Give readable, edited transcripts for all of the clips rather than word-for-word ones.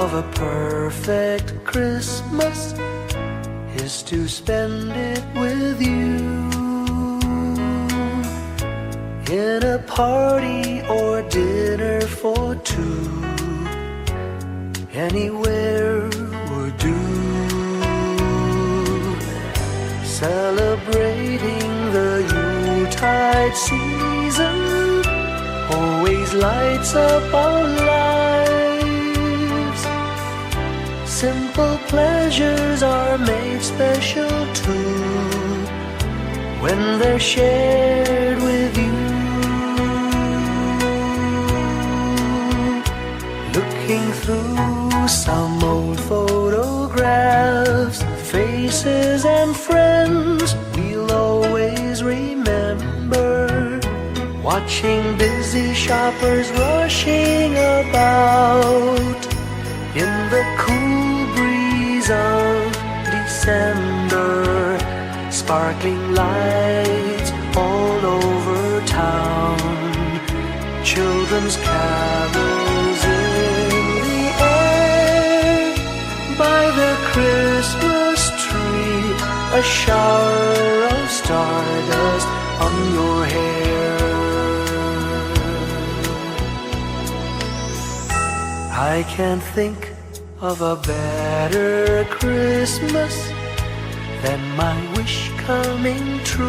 of a perfect Christmas is to spend it with you, in a party or dinner for two. Anywhere would do. Celebrating the Yuletide season always lights up our lives. Simple pleasures are made special too when they're shared with you. Looking through some old photographs, faces and friends we'll always remember. Watching busy shoppers rushing about in the cool breeze of December. Sparkling lights all over town, children's carols in the air. By the Christmas tree, a shower of stardust on your hair. I can't think of a better Christmas than my wish coming true.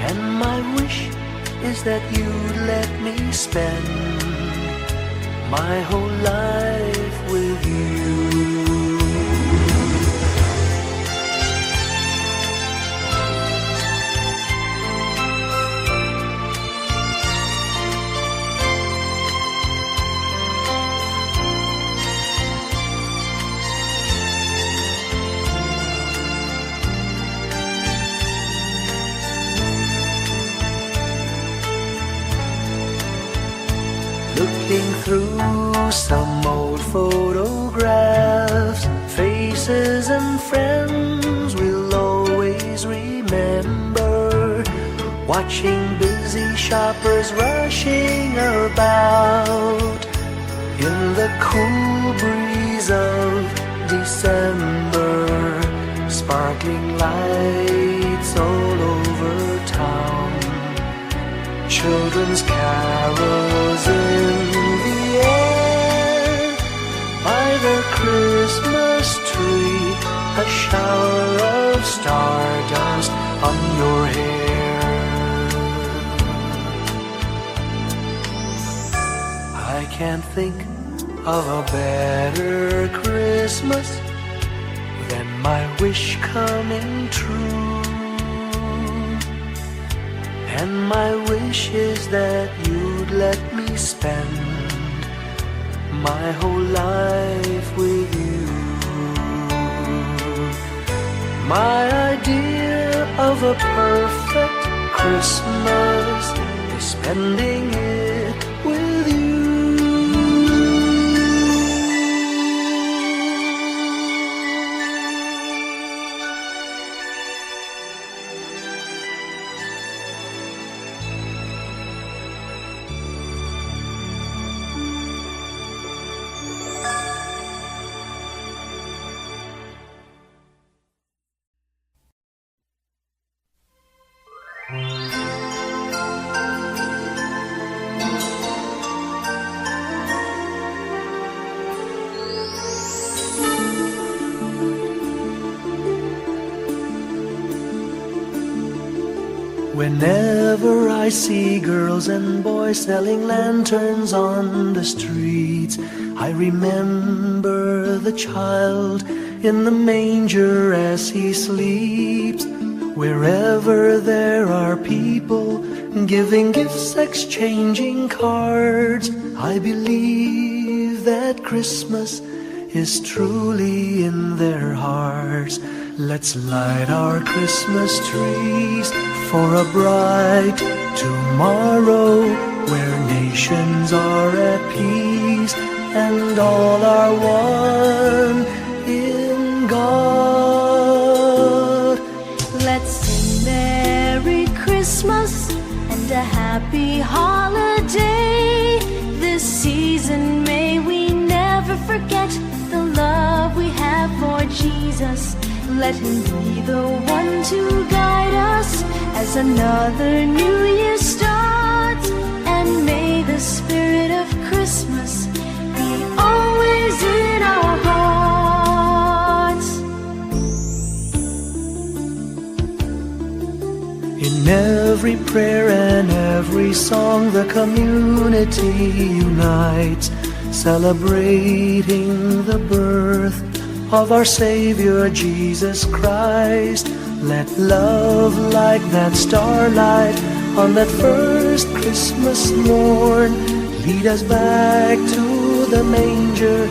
And my wish is that you'd let me spend my whole life with you. Looking through some old photographs, faces and friends we'll always remember. Watching busy shoppers rushing about in the cool breeze of December. Sparkling lights all over town, children's carols in the air. By the Christmas tree, a shower of stardust on your hair. I can't think of a better Christmas than my wish coming true. And my wish is that you'd let me spend my whole life with you. My idea of a perfect Christmas is spending it with you. Whenever I see girls and boys selling lanterns on the streets, I remember the child in the manger as he sleeps. Wherever there are people giving gifts, exchanging cards, I believe that Christmas is truly in their hearts. Let's light our Christmas trees for a bright tomorrow, where nations are at peace and all are one in God. Let's sing Merry Christmas and and a happy holiday. This season may we never forget the love we have for Jesus. Let him be the one to guide us as another new year starts. And may the spirit of Christmas be always in our hearts. In every prayer and every song, the community unites, celebrating the birth of our Savior Jesus Christ. Let love like that starlight on that first Christmas morn lead us back to the manger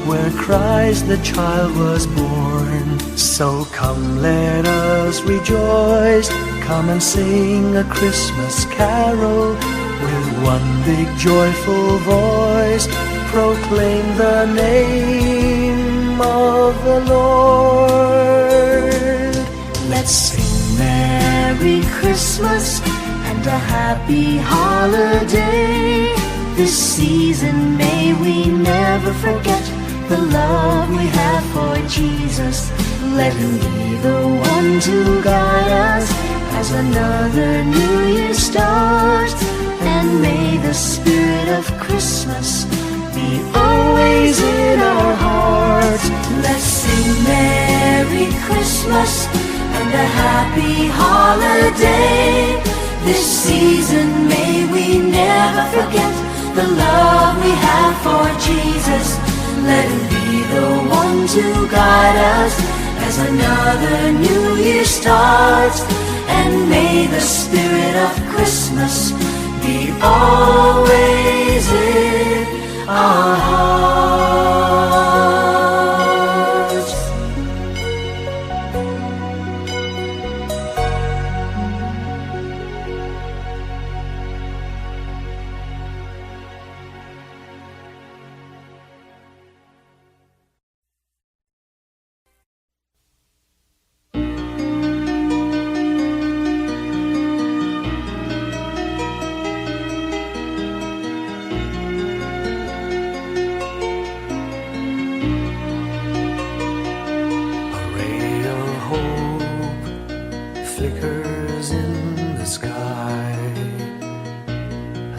where Christ the child was born. So come, let us rejoice, come and sing a Christmas carol with one big joyful voice. Proclaim the name of the Lord. Let's sing Merry Christmas and a happy holiday. This season may we never forget the love we have for Jesus. Let him be the one to guide us as another new year starts. And may the spirit of Christmas be always in our hearts. Let's sing Merry Christmas and a happy holiday. This season may we never forget the love we have for Jesus. Let him be the one to guide us as another new year starts. And may the spirit of Christmas be always in our hearts. Flickers in the sky.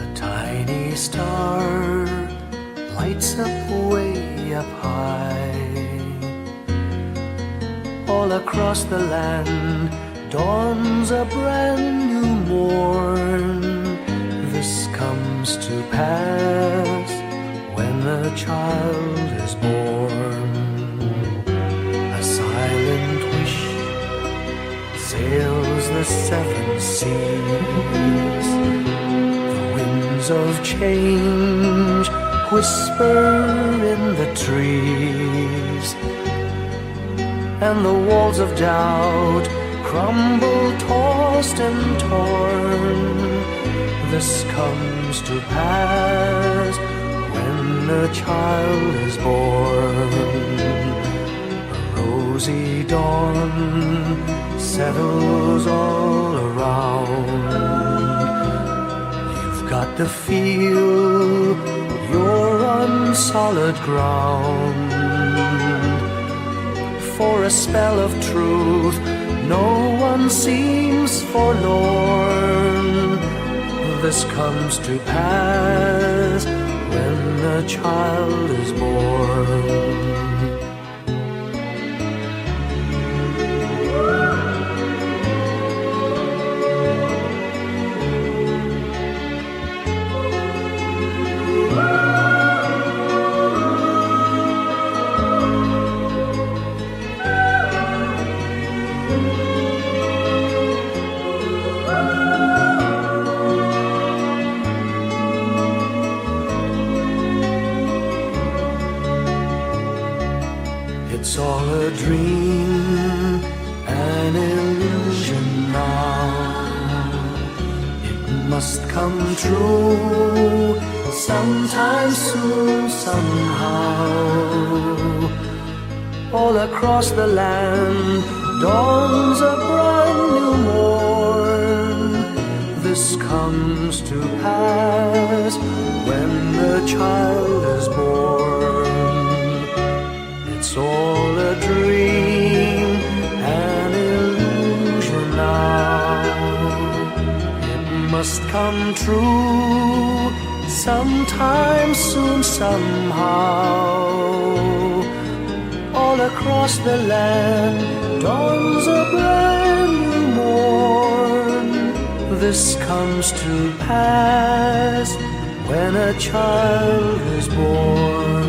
A tiny star lights up way up high. All across the land dawns a brand new morn. This comes to pass when a child is born. A silent wish sails the seven seas. The winds of change whisper in the trees, and the walls of doubt crumble, tossed and torn. This comes to pass when a child is born. A rosy dawn settles all around. You've got to feel you're on solid ground. For a spell of truth, no one seems forlorn. This comes to pass when a child is born. It's all a dream, an illusion now. It must come true sometime soon, somehow. All across the land dawns a brand new morn. This comes to pass when the child is born. It's all a dream, an illusion now. It must come true sometime soon, somehow. All across the land dawns a brand new morn. This comes to pass when a child is born.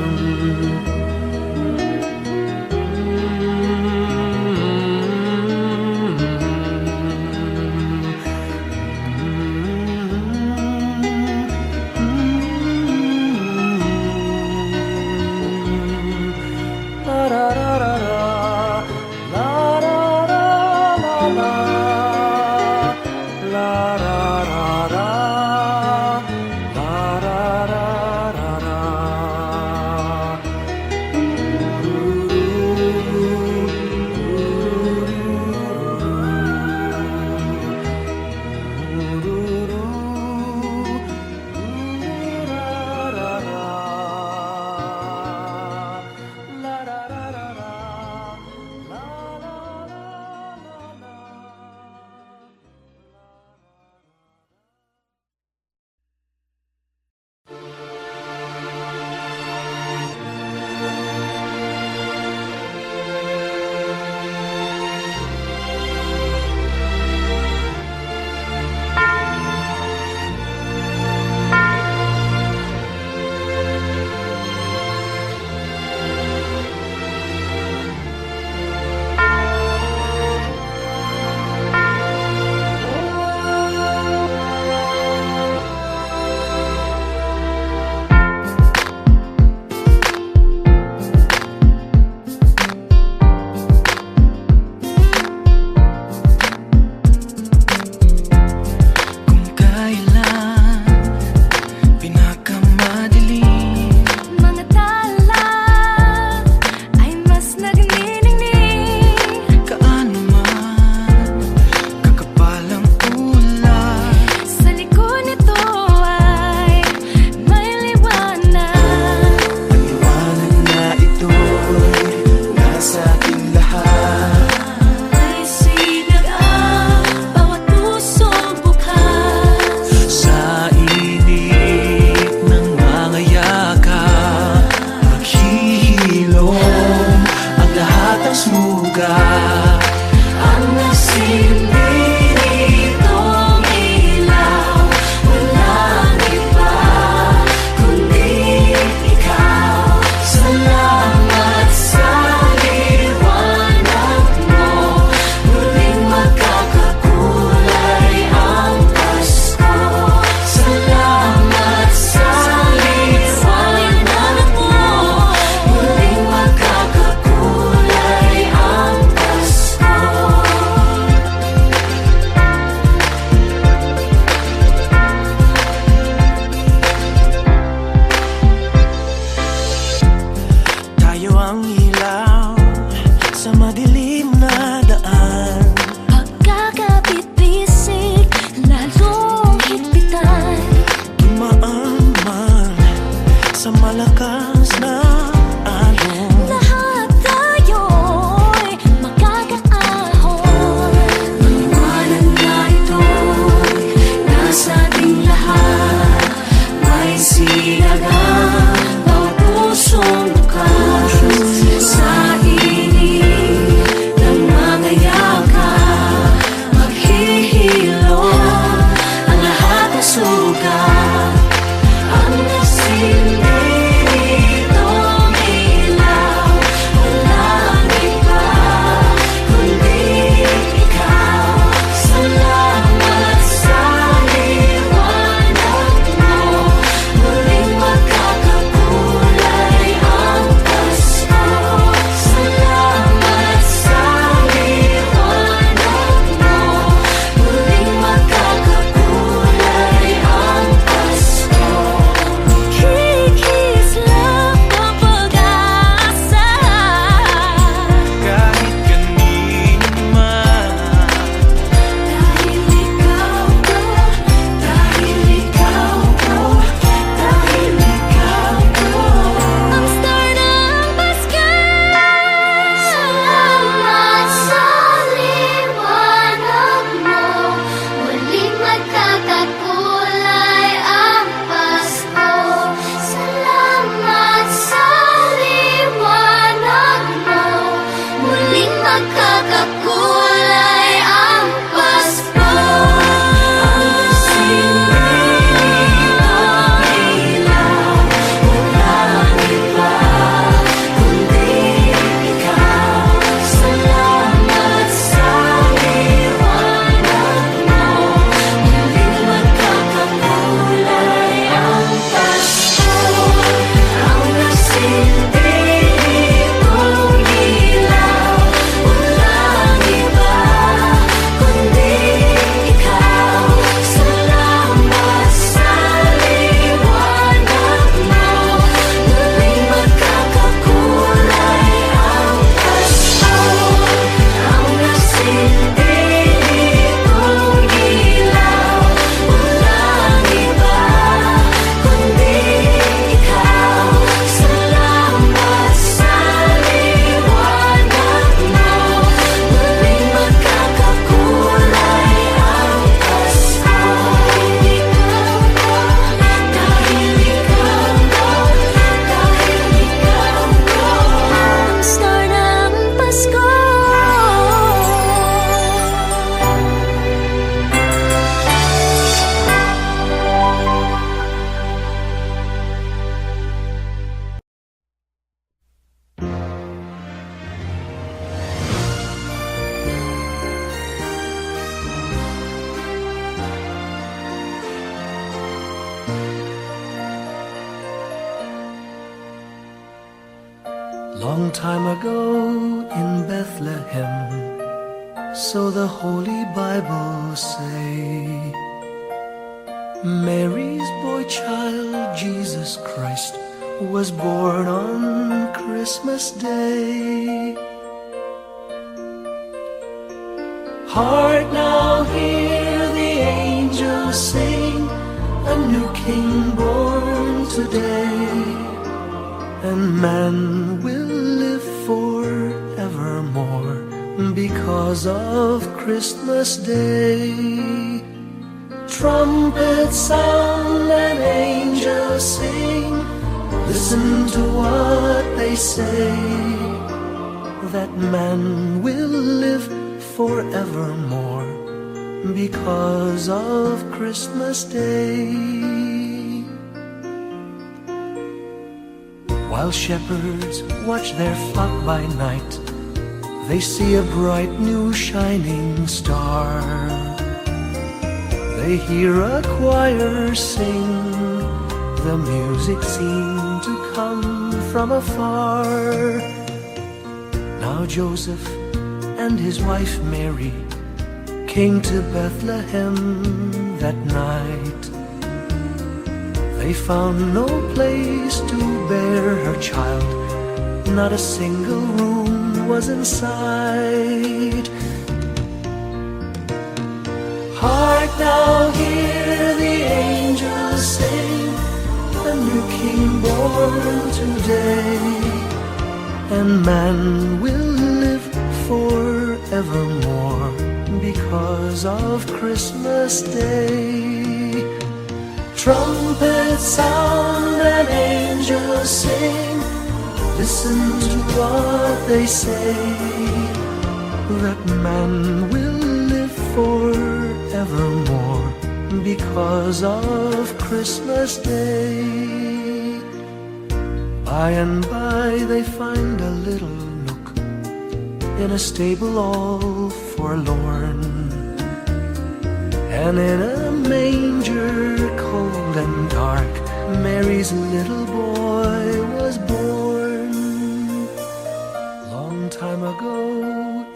time ago in Bethlehem, so the Holy Bible say, Mary's boy child, Jesus Christ, was born on Christmas Day. Hark now, hear the angels sing, a new King born today, and man will live forevermore because of Christmas Day. Trumpets sound and angels sing, listen to what they say, that man will live forevermore because of Christmas Day. While shepherds watch their flock by night, they see a bright new shining star. They hear a choir sing, the music seemed to come from afar. Now Joseph and his wife Mary came to Bethlehem that night. They found no place to bear her child, not a single room was in sight. Hark now, hear the angels sing, a new King born today, and man will live forevermore because of Christmas Day. Trumpets sound and angels sing, listen to what they say, that man will live forevermore because of Christmas Day. By and by they find a little nook in a stable all forlorn, and in a manger cold and dark, Mary's little boy was born. Long time ago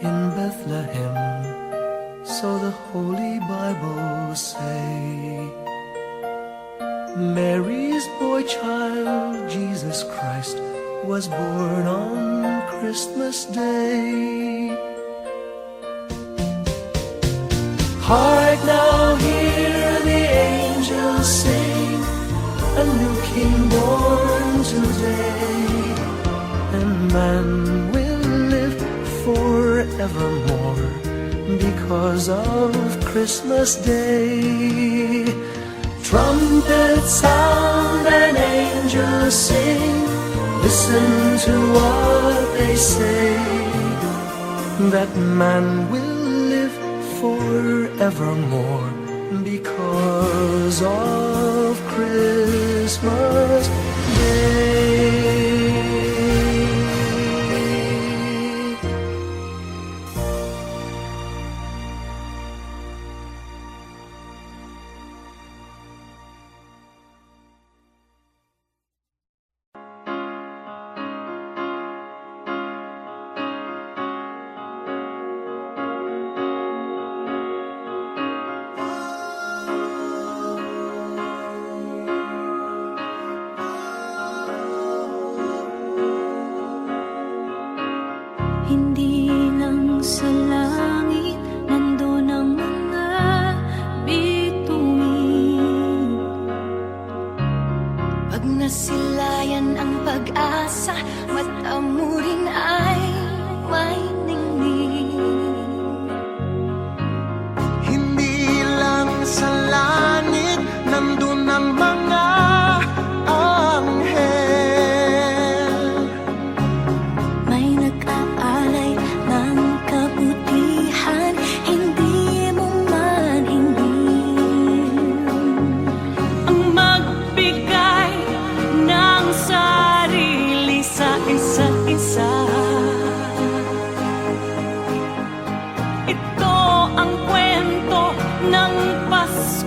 in Bethlehem, so the Holy Bible say, Mary's boy child, Jesus Christ, was born on Christmas Day. Hark now, hear the angels sing, a new King born today, and man will live forevermore because of Christmas Day. Trumpets sound and angels sing, listen to what they say, that man will live forevermore because of Christmas Day. Hindi lang sa langit nandun ang mga bituin. Pag nasilayan ang pag-asa, mata mo rin ay may ningning. Hindi lang sa langit nandun ang mga anghel. May nag-aalay ng kabutihan, hindi mo man hingin. Ang magbigay ng sarili sa isa't isa. Ito ang kwento ng Pasko.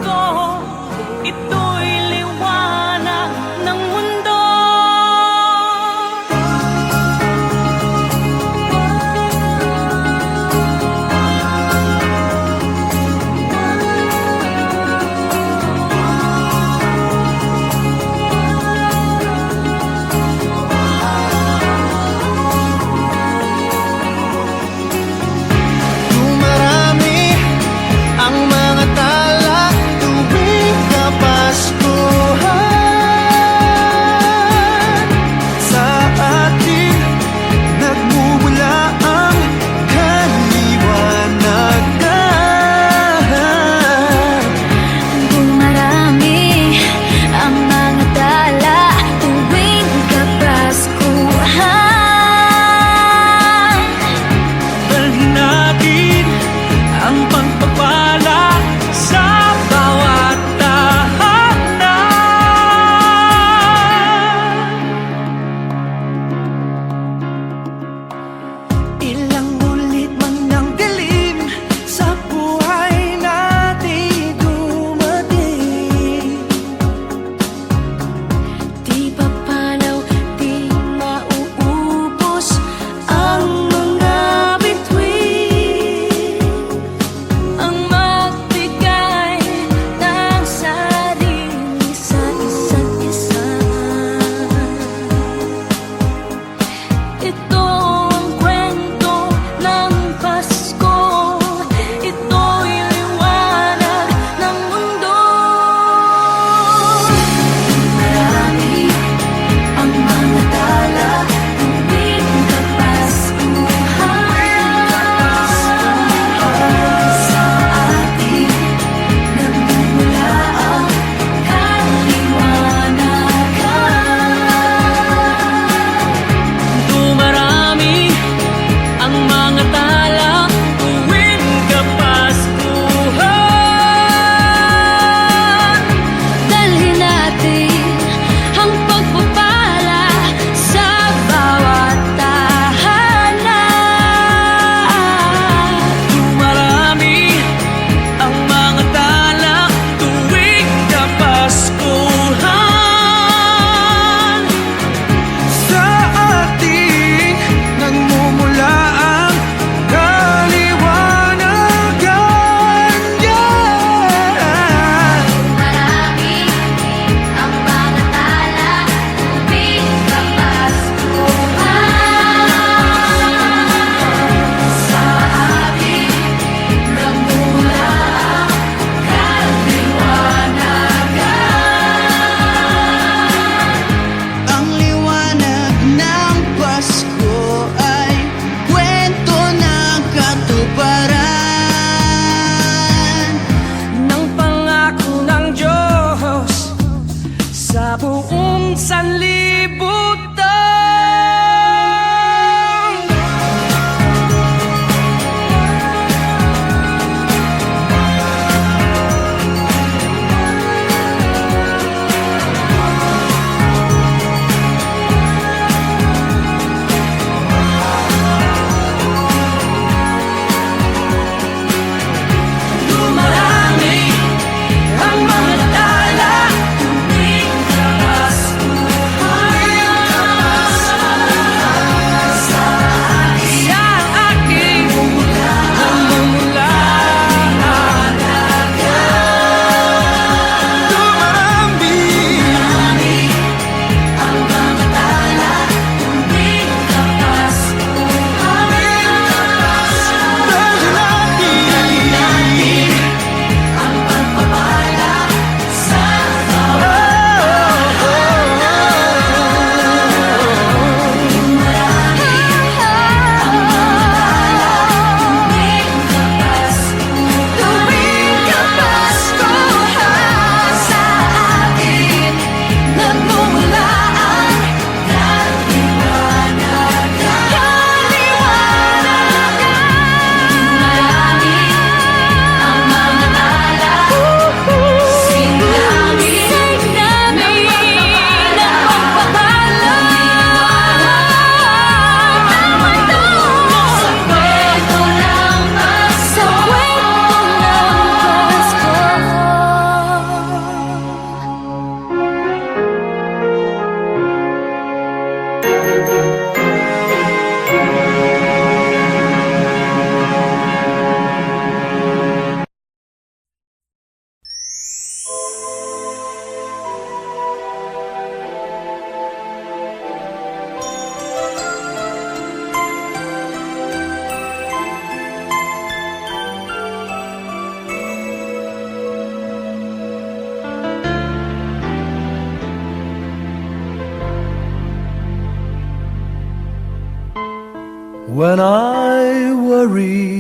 When I worry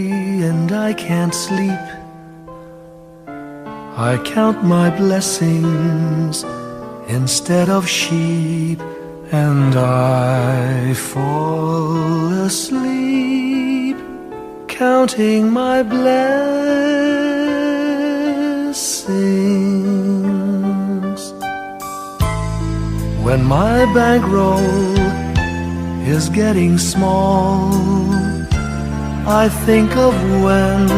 and I can't sleep, I count my blessings instead of sheep, and I fall asleep counting my blessings. When my bankroll is getting small, I think of when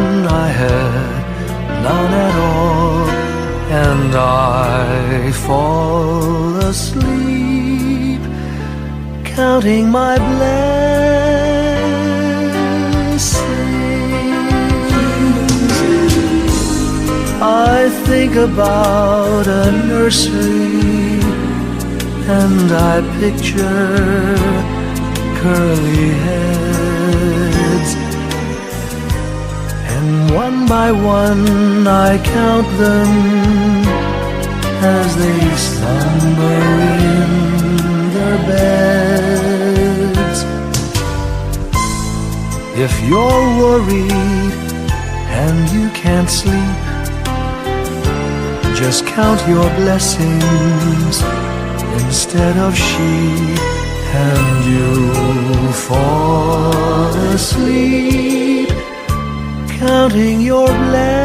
I had none at all, and I fall asleep counting my blessings. I think about a nursery, and I picture curly heads, and one by one I count them as they slumber in their beds. If you're worried and you can't sleep, just count your blessings instead of sheep, and you'll fall asleep counting your blessings.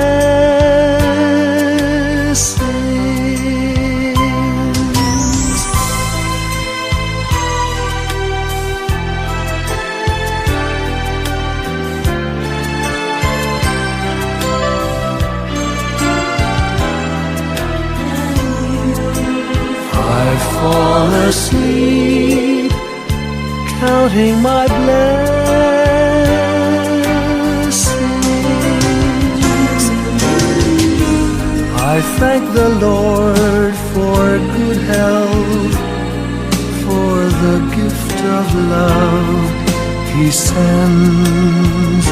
I fall asleep counting my blessings. I thank the Lord for good health, for the gift of love He sends.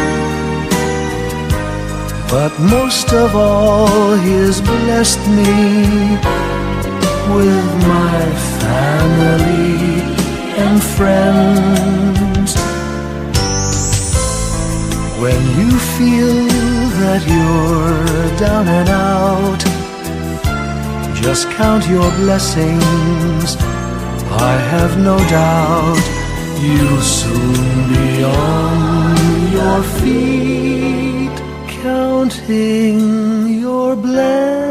But most of all, He has blessed me with my family and friends. When you feel that you're down and out, just count your blessings. I have no doubt you'll soon be on your feet, counting your blessings.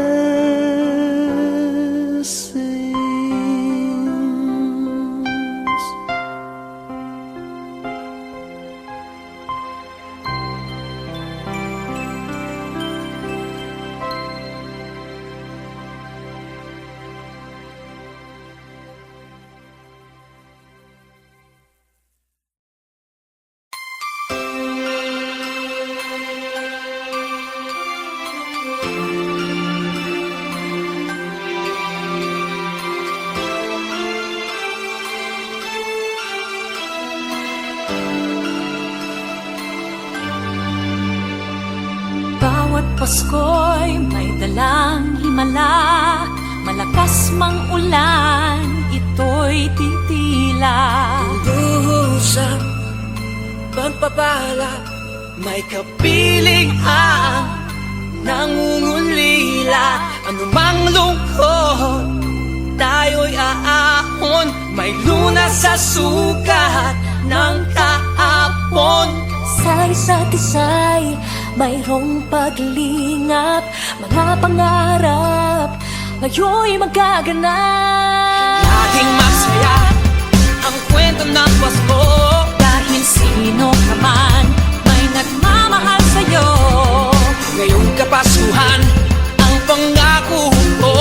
Bawat Pasko'y may dalang himala, malakas mang ulan, ito'y titila. Usap, pagpapala, may kapiling ang nangungulila. Anumang lungkot, tayo'y aahon, may lunas sa sukat ng kahapon. Sa isa't isa'y mayroong paglingap, mga pangarap ngayon'y magaganap. Laging masaya ang kwento ng Pasko, Dahil sino ka man may nagmamahal sa'yo. ngayong Kapaskuhan ang pangako ko.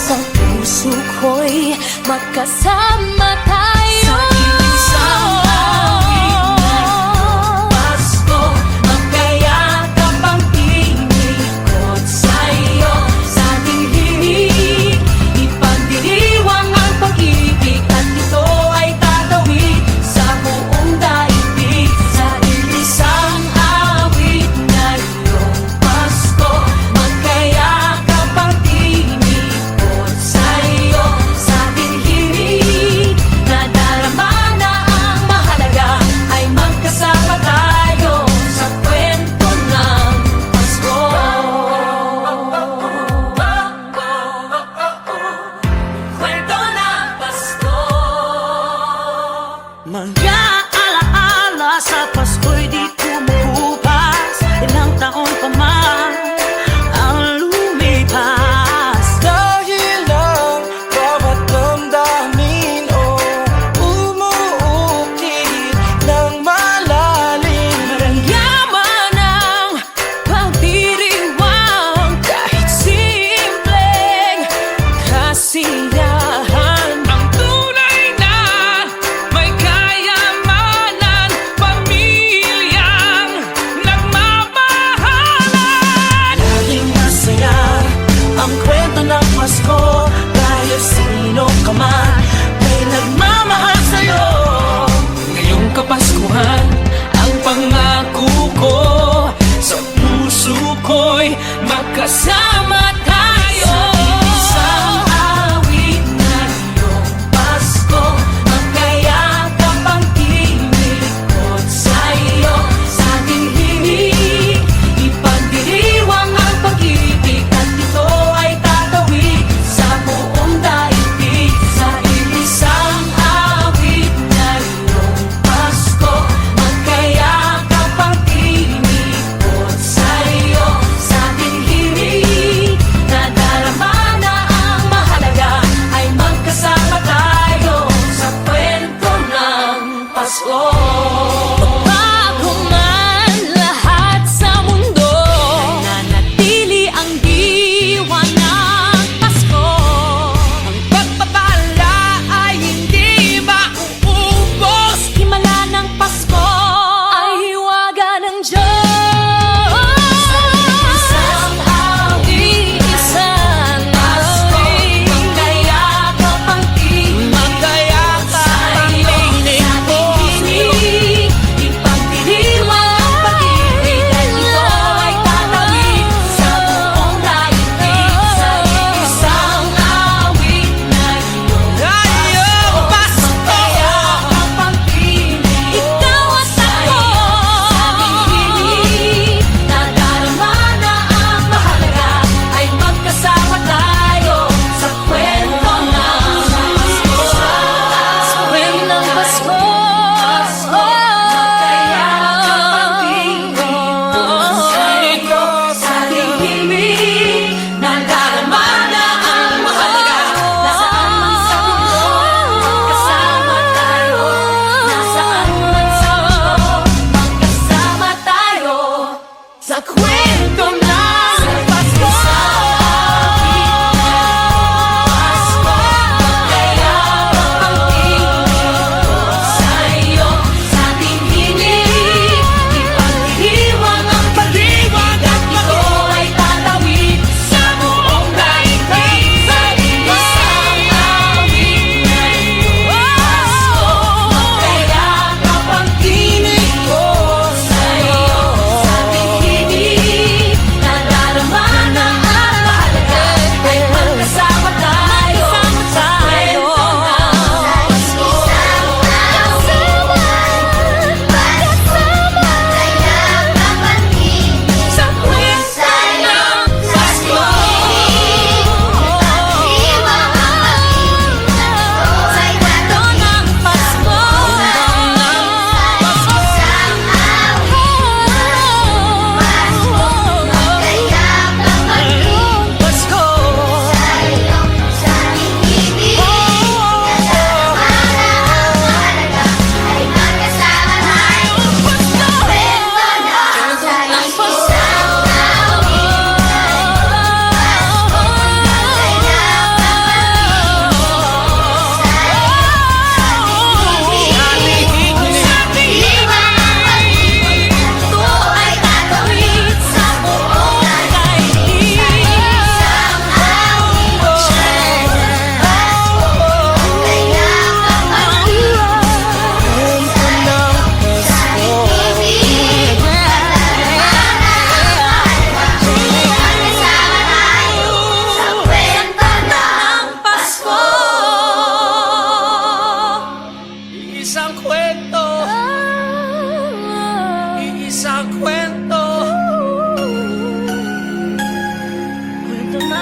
Sa puso ko'y magkasama tayo. Sa iisang awit ngayong Pasko, magkayakap ang tinikot sa'yo. Sa ating himig, ipagdiriwang ang pag-ibig, at ito ay tatawid sa buong daigdig. Sa iisang awit ngayong Pasko, magkayakap ang tinikot sa'yo. Sa ating himig,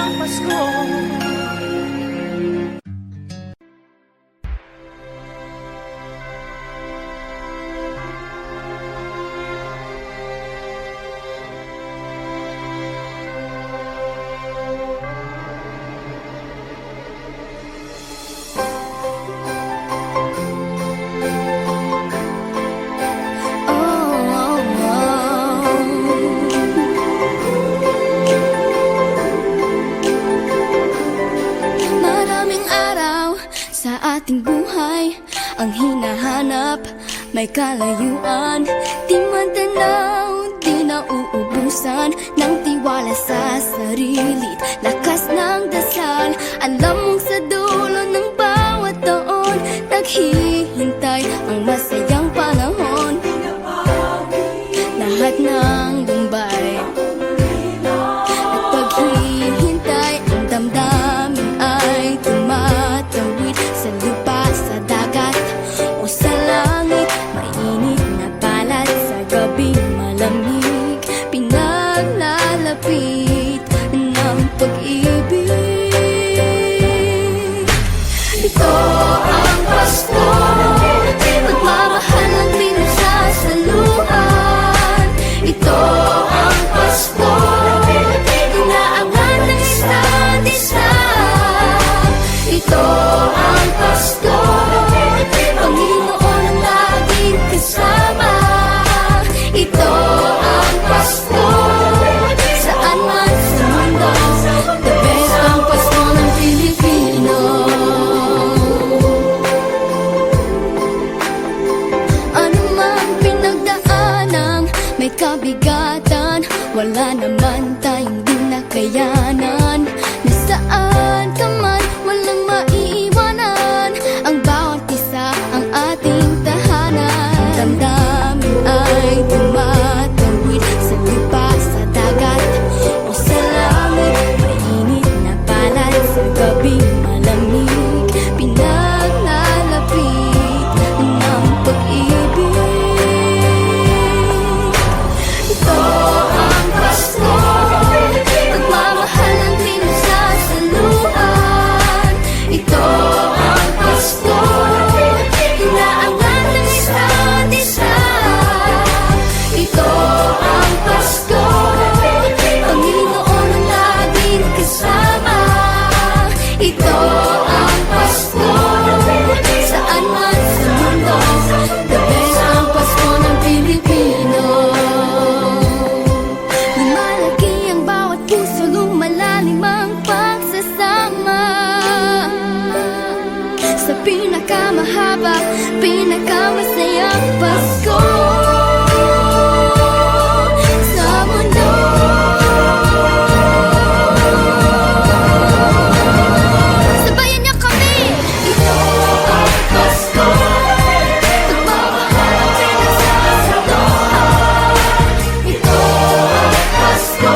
ang Pasko. Maraming araw sa ating buhay ang hinahanap, may kalayuan, di man tanaw, di nauubusan ng tiwala sa sarili't lakas ng dasal. Alam mong sa dulo ng bawat taon naghihintay ang masayang panahon. Lahat ng lumbay at paghihintay, ang damdamin ay tumatawid sa lupa, sa dagat o sa langit. Mainit na palad sa gabing malamig, pinaglalapit ng pag-ibig. Ito ang Pasko, pagmamahal ang pinagsasaluhan. Ito ang Pasko, inaangan ng isa't isa. Ito ang Pasko, Panginoon ang laging kasama. Ito ang Pasko, saan man sa mundo, the best ang Pasko ng Pilipino. Ano man pinagdaanang may kabigatan, wala naman tayong di nakayanan. Nasaan ka man, walang maiiwanan, ang bawat isa ang ating tahanan. Damdamin ay tumatawid sa lupa, sa dagat o sa langit. Mainit na palad sa gabing malamig, pinaglalapit ng pag-ibig. Ito ang Pasko, pagmamahal ang pinagsasaluhan. Ito ang Pasko, inaangan ng isa't isa. Ito ang Pasko, Panginoon ang laging kasama. Ito ang Pasko, saan man sa mundo, the best ang Pasko ng Pilipino. Lumalaki ang bawat puso, lumalalim ang pagsasama. Sa pinakamahaba, pinakamasayang Pasko sa mundo. Sabayan niyo kami! Ito ang Pasko, pagmamahal ang pinagsasaluhan. Ito ang Pasko,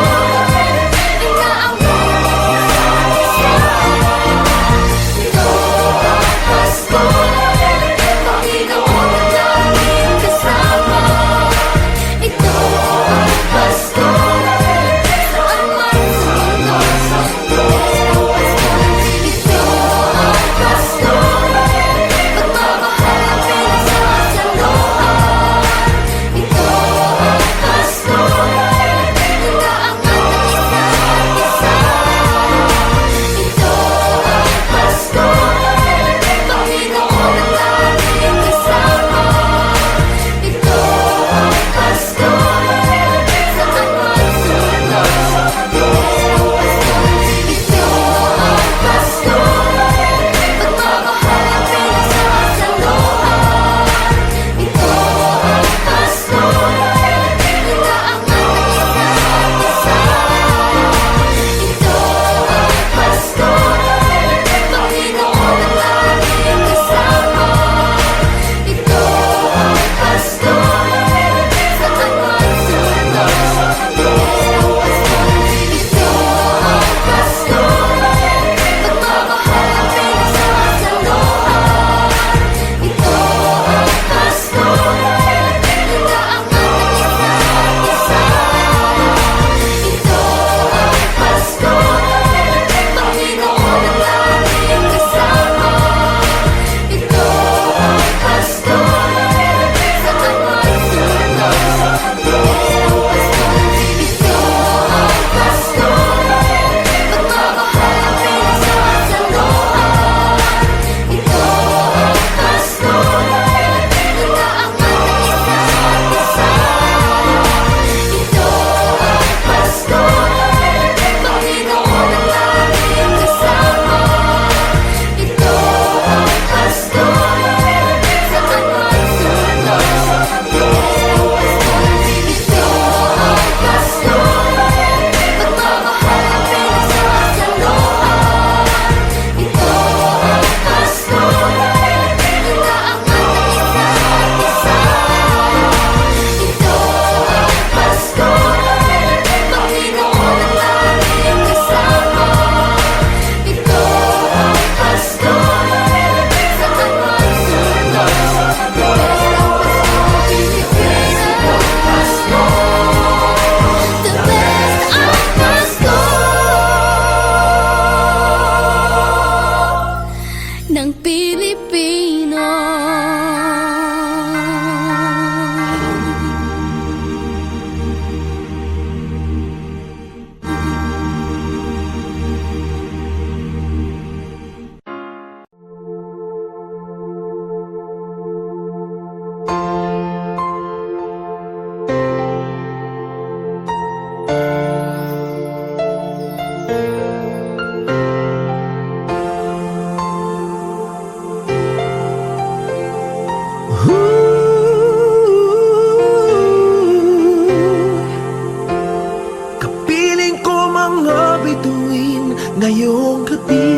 inaangan ng isa't isa. Ito ang Pasko, Panginoon ang laging kasama. Ngayong gabi,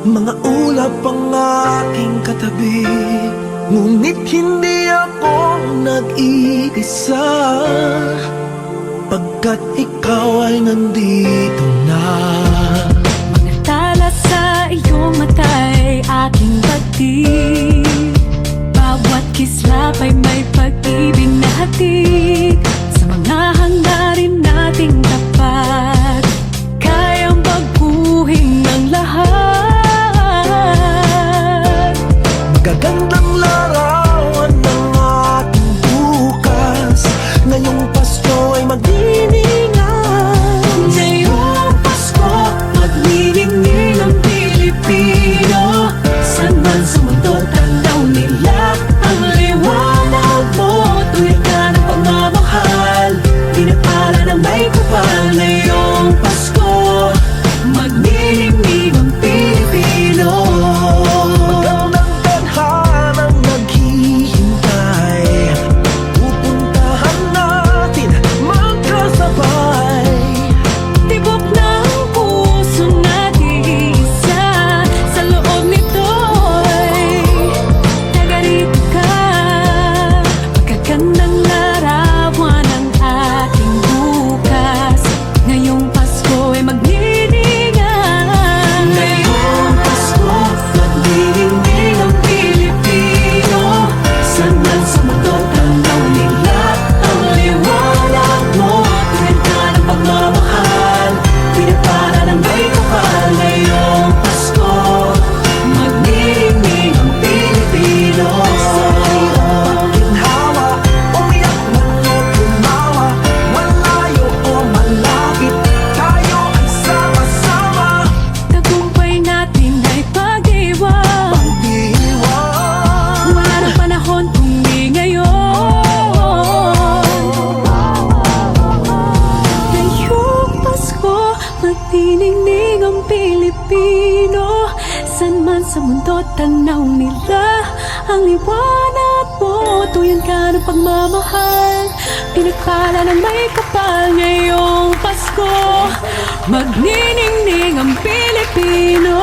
mga ulap ang aking katabi, ngunit hindi ako nag-iisa, pagkat ikaw ay nandito na. Mga tala sa iyong mata'y aking batid, bawat kislap ay may pag-ibig na hatid. Sa mga hangarin nating tapat, kayang baguhin ng lahat. Magagandang larawan ng ating bukas, ngayong Pasko ay magdiningan. Ngayong Pasko, magniningning ang Pilipino. Saan man sa mundo, tanaw nila ang liwanag mo. Tuwid ka ng pagmamahal, pinapala ng may kapal. Ngayong Pasko, magniningning ang Pilipino. Magandang tadhanang naghihintay, pupuntahan natin magkasabay. Tibok ng puso nag-iisa, sa loob nito'y nagarito ka. Magagandang larawan ng ating bukas, ngayong Pasko ay magniningan. Ngayong Pasko, magniningning ang Pilipino. Saan man sa mundo, tanaw nila ang liwanag mo. Tuwid ka ng pagmamahal, pinapala ng may kapal. Ngayong Pasko, magniningning ang Pilipino. Ginhawa, umiyak man o tumawa, malayo o malapit, tayo ay sama-sama. Tagumpay natin ay pag-iwan, Pag-iwan, wala nang panahon kung di ngayon. Ngayong Pasko, magniningning ang Pilipino. Saan man sa mundo, tanaw nila ang liwanag mo. Tuyan ka ng pagmamahal, pinagpala ng may kapal. Ngayong Pasko, magniningning ang Pilipino.